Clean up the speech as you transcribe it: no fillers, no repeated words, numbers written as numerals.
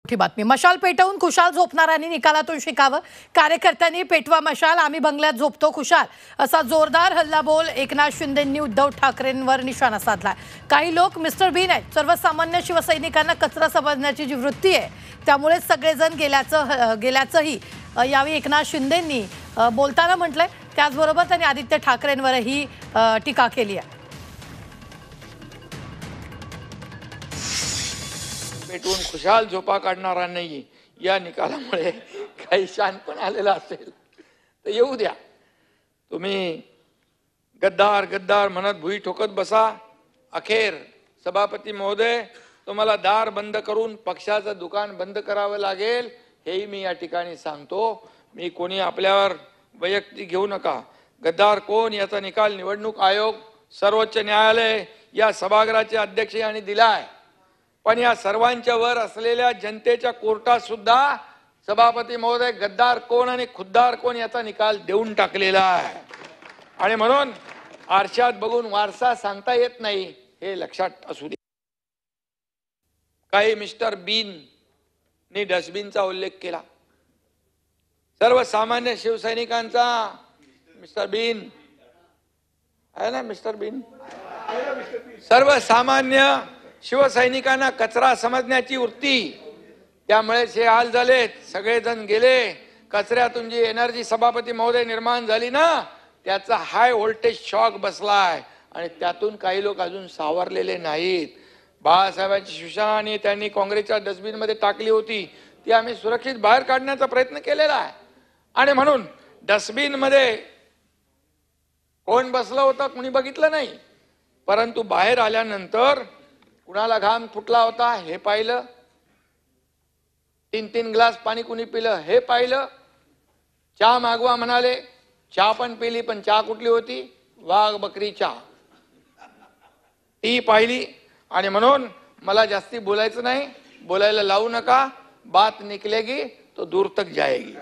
मोठी बातमी. मशाल पेटवून खुशाल झोपणाऱ्यांनी निकालातून शिकावं. कार्यकर्त्यांनी पेटवा मशाल, आम्ही बंगल्यात झोपतो खुशाल, असा जोरदार हल्लाबोल एकनाथ शिंदेंनी उद्धव ठाकरेंवर निशाणा साधलाय. काही लोक मिस्टर बीन आहेत. सर्वसामान्य शिवसैनिकांना कचरा समजण्याची जी वृत्ती आहे त्यामुळे सगळेजण गेल्याचंही यावेळी एकनाथ शिंदेंनी बोलताना म्हटलंय. त्याचबरोबर त्यांनी आदित्य ठाकरेंवरही टीका केली आहे. पेटवून खुशाल झोपा काढणारा नाही, या निकालामुळे काही शानपण आलेला असेल तर येऊ द्या. तुम्ही गद्दार गद्दार म्हणत भुई ठोकत बसा. अखेर सभापती महोदय, तुम्हाला दार बंद करून पक्षाचं दुकान बंद करावं लागेल, हेही मी या ठिकाणी सांगतो. मी कोणी आपल्यावर वैयक्तिक घेऊ नका. गद्दार कोण याचा निकाल निवडणूक आयोग, सर्वोच्च न्यायालय, या सभागृहाचे अध्यक्ष यांनी दिलाय. पण या सर्वांच्या वर असलेल्या जनतेच्या कोर्टात सुद्धा सभापती महोदय गद्दार कोण आणि खुद्दार कोण याचा निकाल देऊन टाकलेला आहे. आणि म्हणून आरशात बघून वारसा सांगता येत नाही, हे लक्षात असू दे. काही मिस्टर बीन ने डस्टबिनचा उल्लेख केला. सर्वसामान्य शिवसैनिकांचा मिस्टर बीन आहे ना, मिस्टर बीन सर्वसामान्य शिवसैनिकांना कचरा समजण्याची वृत्ती, त्यामुळेच हे हाल झालेत. सगळेजण गेले. कचऱ्यातून जी एनर्जी सभापती महोदय निर्माण झाली ना, त्याचा हाय व्होल्टेज शॉक बसलाय आणि त्यातून काही लोक अजून सावरलेले नाहीत. बाळासाहेबांची शिवशाही त्यांनी काँग्रेसच्या डस्टबिन मध्ये टाकली होती, ती आम्ही सुरक्षित बाहेर काढण्याचा प्रयत्न केलेला आहे. आणि म्हणून डस्टबिन मध्ये कोण बसलं होतं कुणी बघितलं नाही, परंतु बाहेर आल्यानंतर कुणाला घाम फुटला होता हे पाहिलं. 3-3 ग्लास पाणी कुणी पिलं हे पाहिलं. चहा मागवा म्हणाले, चहा पण पिली, पण चहा कुठली होती? वाघ बकरी चहा, ती पाहिली. आणि म्हणून मला जास्ती बोलायचं नाही, बोलायला लावू नका. बात निकलेगी तो दूर तक जाएगी.